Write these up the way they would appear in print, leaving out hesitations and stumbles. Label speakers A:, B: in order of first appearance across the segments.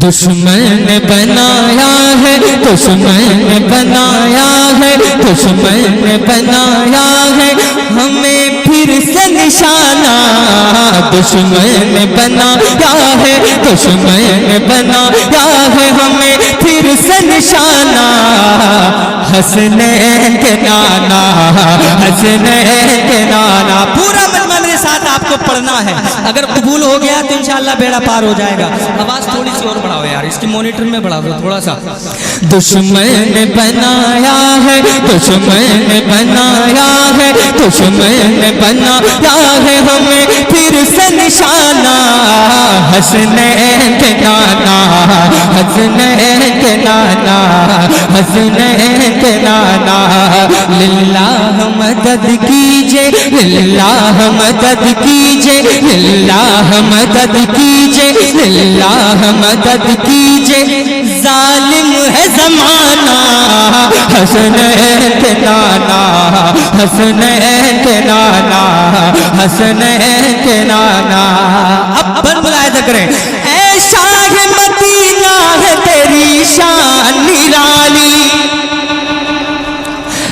A: دشمن بنایا ہے دشمن بنایا ہے دشمن بنایا ہے ہمیں پھر سے نشانہ دشمن بنایا ہے دشمن بنایا ہے ہمیں پھر سے نشانہ حسنین کے نانا حسنین کے نانا پورا مجمع میرے ساتھ آپ کو پڑھنا ہے اگر قبول ہو گیا تو انشاءاللہ بیڑا پار ہو جائے گا آواز تھوڑی سی اور بڑھاؤ یار اس کی مانیٹر میں بڑھا دو تھوڑا سا دشمن بنایا ہے دشمن بنایا ہے دشمن بنایا ہے ہمیں پھر سے نشانہ حسنین کے نانا حسنین کے نانا حسنین کے نانا للہ مدد کیجے للہ مدد کیجے للہ مدد کیجے للہ مدد کیجے ظالم ہے زمانہ حسنین کے نانا حسنین کے نانا حسنین کے نانا اب بن ملاحظہ کریں اے شاہ مدینہ ہے تیری شان نرالی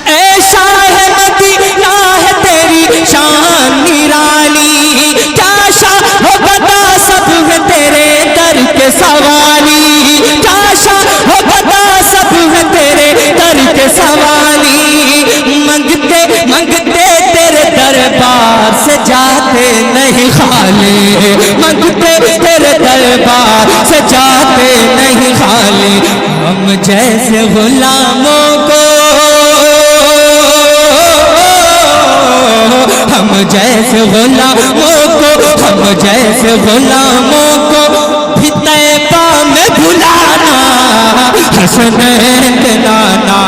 A: اے شاہ مدینہ ہے تیری شان نرالی کیا شاہ ہو بتا سب ہے تیرے در کے سوالی کیا شاہ ہو بتا سب ہے تیرے در کے سوالی منگتے منگتے تیرے دربار سے جاتے نہیں خالی منگتے تیرے دربار سے جاتے نہیں خالی ہم جیسے غلاموں کو ہم جیسے غلاموں کو ہم جیسے غلاموں کو بھی طیبہ میں بلانا حسنین کے نانا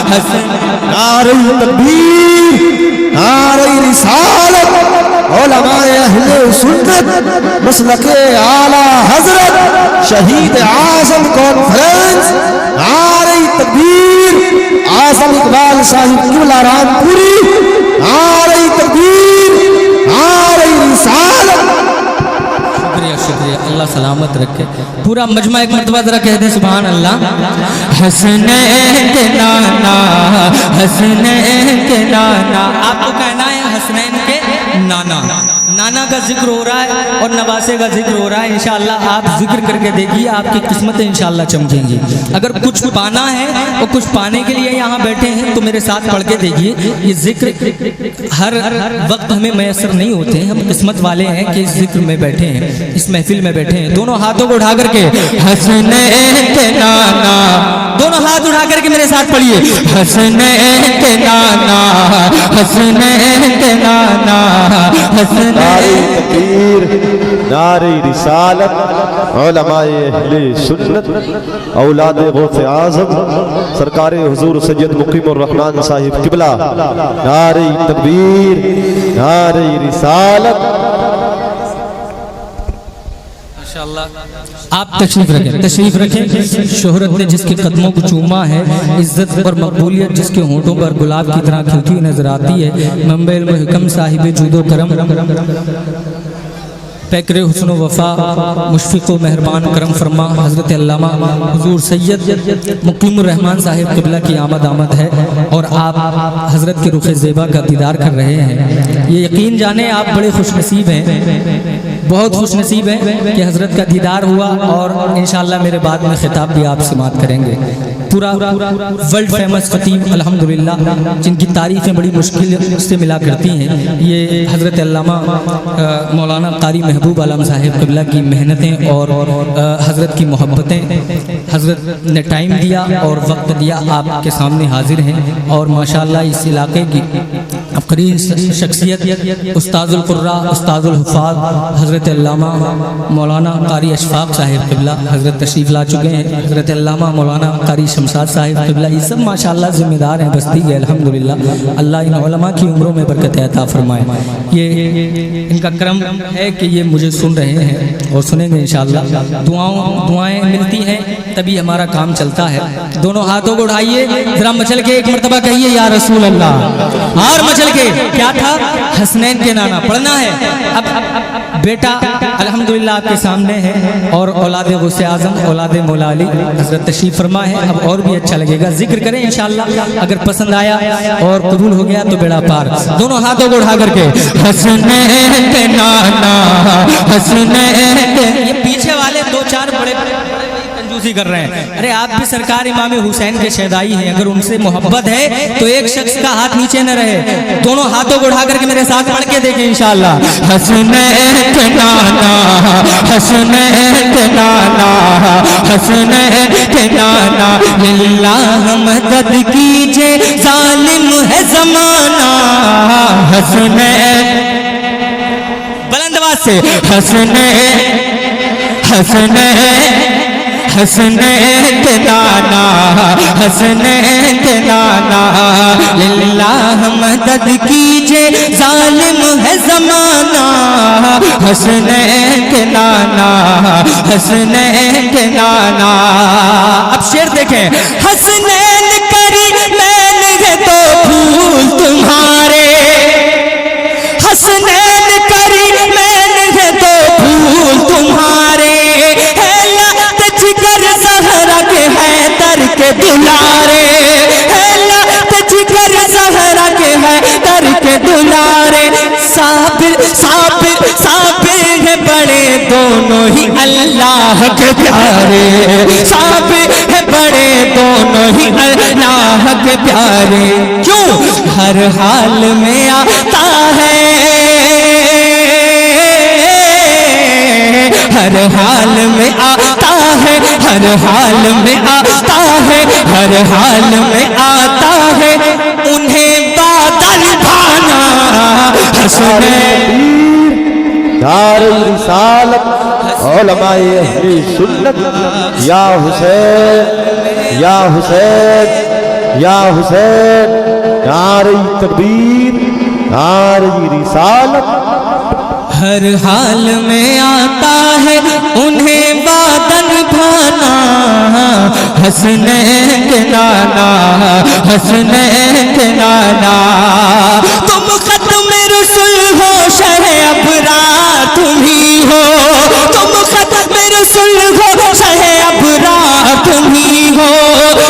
A: حسنین
B: نعرہ تکبیر نعرہ رسالت علماء اہل سنت مسلک اعلیٰ حضرت شہید اعظم کانفرنس نعرہ تکبیر اعظم اقبال صاحب قبلہ رام پوری نعرہ تکبیر نعرہ رسالت
A: شکریہ شکریہ اللہ سلامت رکھے پورا مجمع ایک مرتبہ ذرا کہہ دیں سبحان اللہ حسنین کے نانا حسنین کے نانا آپ کو کہنا ہے حسنین کے نانا نانا کا ذکر ہو رہا ہے اور نواسے کا ذکر ہو رہا ہے انشاءاللہ آپ ذکر کر کے دیکھیے آپ کی قسمتیں انشاءاللہ چمکیں گی اگر کچھ پانا ہے اور کچھ پانے کے لیے یہاں بیٹھے ہیں تو میرے ساتھ پڑھ کے دیکھیے یہ ذکر ہر وقت ہمیں میسر نہیں ہوتے ہیں ہم قسمت والے ہیں کہ اس ذکر میں بیٹھے ہیں اس محفل میں بیٹھے ہیں دونوں ہاتھوں کو اٹھا کر کے حسنین کے نانا دونوں ہاتھ اٹھا کر کے میرے ساتھ پڑھیے حسنین کے نانا حسنین کے نانا حسنین
B: نعرہ تکبیر نعرہ رسالت علماء اہل سنت اولاد غوث اعظم سرکار حضور سید مقیم الرحمن صاحب قبلہ نعرہ تکبیر نعرہ رسالت
A: آپ تشریف رکھیں شہرت نے جس کے قدموں کو چوما ہے عزت اور مقبولیت جس کے ہونٹوں پر گلاب کی طرح کھلتی ہوئی نظر آتی ہے منبع علم و حکم صاحب جود و کرم پیکر حسن و وفا مشفق و مہربان کرم فرما حضرت علامہ حضور سید مقیم الرحمن صاحب قبلہ کی آمد ہے اور آپ حضرت کے رخ زیبا کا دیدار کر رہے ہیں یہ یقین جانیں آپ بڑے خوش نصیب ہیں بہت خوش نصیب ہیں کہ حضرت کا دیدار ہوا اور انشاءاللہ میرے بعد میں خطاب بھی آپ سماعت کریں گے پورا ورلڈ فیمس خطیب الحمدللہ جن کی تعریفیں بڑی مشکل سے ملا کرتی ہیں یہ حضرت علامہ مولانا قاری محبوب عالم صاحب قبلہ کی محنتیں اور حضرت کی محبتیں حضرت نے ٹائم دیا اور وقت دیا آپ کے سامنے حاضر ہیں اور ماشاءاللہ اس علاقے کی افقرین شخصیت استاذ القراء استاذ الحفاظ حضرت علامہ مولانا قاری اشفاق صاحب قبلہ حضرت تشریف لا چکے ہیں حضرت علامہ مولانا قاری شمشاد صاحب قبلہ یہ سب ماشاءاللہ ذمہ دار ہیں بستی کے الحمدللہ اللہ ان علماء کی عمروں میں برکت عطا فرمائے یہ ان کا کرم ہے کہ یہ مجھے سن رہے ہیں اور سنیں گے انشاءاللہ دعائیں ملتی ہیں تبھی ہمارا کام چلتا ہے دونوں ہاتھوں کو اٹھائیے ذرا مچل کے ایک مرتبہ کہیے یا رسول اللہ اور مچل چل کے کیا تھا؟ حسنین کے نانا پڑھنا ہے۔ اب بیٹا الحمدللہ آپ کے سامنے ہے اور اولاد غوث اعظم اولاد مولا علی حضرت تشریف فرما ہے۔ اب اور بھی اچھا لگے گا، ذکر کریں انشاءاللہ، اگر پسند آیا اور قبول ہو گیا تو بیڑا پار۔ دونوں ہاتھوں کو اٹھا کر کے حسنین کے نانا حسنین کے، یہ پیچھے والے دو چار بڑے کنجوسی کر رہے ہیں۔ ارے آپ بھی سرکار امام حسین کے شہدائی ہیں، اگر ان سے محبت ہے تو ایک شخص کا ہاتھ نیچے نہ رہے۔ دونوں ہاتھوں کو اٹھا کر کے میرے ساتھ پڑھ کے دیکھیں انشاءاللہ۔ حسنین کے نانا حسنین کے نانا حسنین کے نانا، للہ مدد کیجے ظالم ہے زمانہ۔ حسنین بلند آواز سے، حسنین حسنین حسنین کے نانا حسنین کے نانا، للہ مدد کیجے ظالم ہے زمانہ۔ حسنین کے نانا حسنین کے نانا۔ اب شعر دیکھیں، حسنین کری مین ہے تو پھول تمہارے، حسنین کری مین ہے تو پھول تمہارے، کے دلارے، جگر زہرا کے ہے در کے دلارے، صابر صابر صابر ہے بڑے دونوں ہی اللہ کے پیارے، صابر ہے بڑے دونوں ہی اللہ کے پیارے۔ کیوں؟ ہر حال میں آتا ہے، ہر حال میں آتا ہے، ہر حال میں آتا ہے، ہر حال میں آتا ہے، انہیں بادل بھانا۔ حسنین
B: دار رسالت علماء اہل سنت، یا حسین یا حسین یا حسین، نعرہ تکبیر نعرہ رسالت۔
A: ہر حال میں آتا ہے انہیں بادل بھانا، حسنین کے نانا حسنین کے نانا۔ تم ختم رسول ہو، شہ ابرار تم ہی ہو، تم ختم رسول ہو، شہ ابرار تم ہی ہو،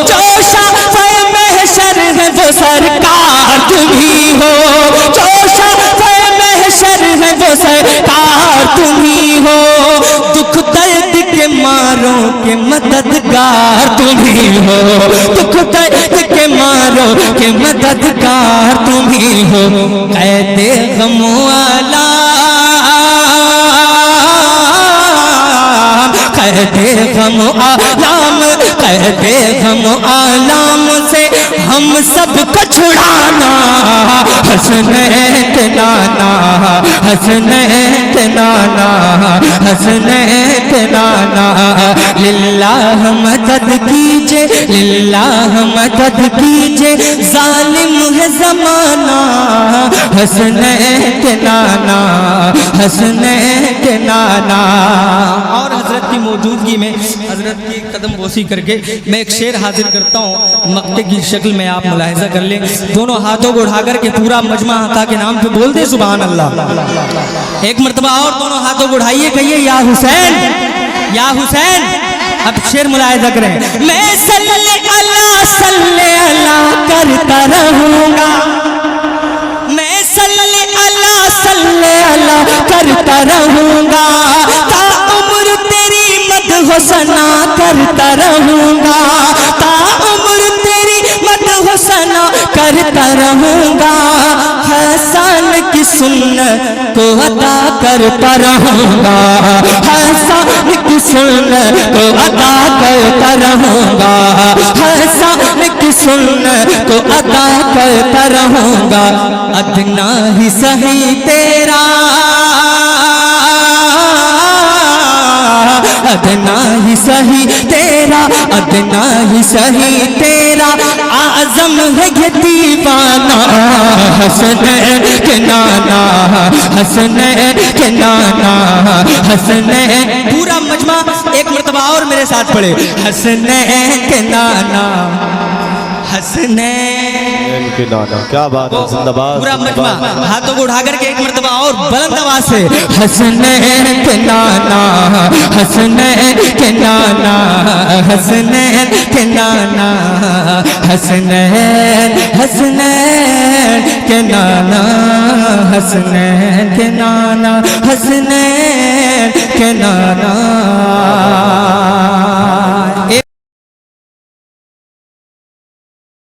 A: جو شافع محشر ہے وہ سرکار تم ہی ہو، جو شافع محشر ہے وہ سرکار تم ہی ہو، دکھ درد کے ماروں کے مددگار تم ہی ہو، دکھ درد کے ماروں کے مددگار تم ہی ہو، قید غم و آلام، قید غم و آلام، قید غم و آلام سے ہم سب کو چھڑانا۔ حسنین کے نانا حسنین کے نانا حسنین کے نانا، للہ مدد کیجے للہ مدد کیجے ظالم ہے زمانہ۔ حسنین کے نانا حسنین کے نانا۔ اور حضرت کی موجودگی میں حضرت کی قدم بوسی کر کے میں ایک شعر حاضر کرتا ہوں، مقطع کی شکل میں آپ ملاحظہ کر لیں۔ دونوں ہاتھوں کو اٹھا کر کے پورا مجمع آقا کے نام پہ بول دے سبحان اللہ۔ ایک مرتبہ اور دونوں ہاتھوں کو اٹھائیے، کہیے یا حسین یا حسین۔ اب شعر ملاحظہ کریں، میں صلی اللہ کرتا رہوں گا، میں صلی اللہ کرتا رہوں گا، تا عمر تیری مدح و ثنا کرتا رہوں گا، تا عمر تیری مدح و ثنا کرتا رہوں گا، حسن کی سنت کو ادا کرتا رہوں گا، حسن کی سنت کو ادا کرتا رہوں گا، حسن کی سنت کو ادا کرتا رہوں گا، ادنا ہی سہی تیرا، ادنا ہی سہی تیرا، ادنا ہی سہی تیرا، اعظم ہے یہ دیوانہ۔ حسنین کے نانا حسنین کے نانا حسنین، پورا مجمع ایک مرتبہ اور میرے ساتھ پڑھے، حسنین کے نانا حسنین
B: حسین کے نانا. کیا بات ہے, زندہ باد.
A: پورا مجمع ہاتھوں کو اٹھا کر کے ایک مرتبہ اور بلند آواز سے حسنین کے نانا, حسنین کے نانا, حسنین کے نانا, حسنین, حسنین کے نانا, حسنین کے نانا, حسنین کے نانا.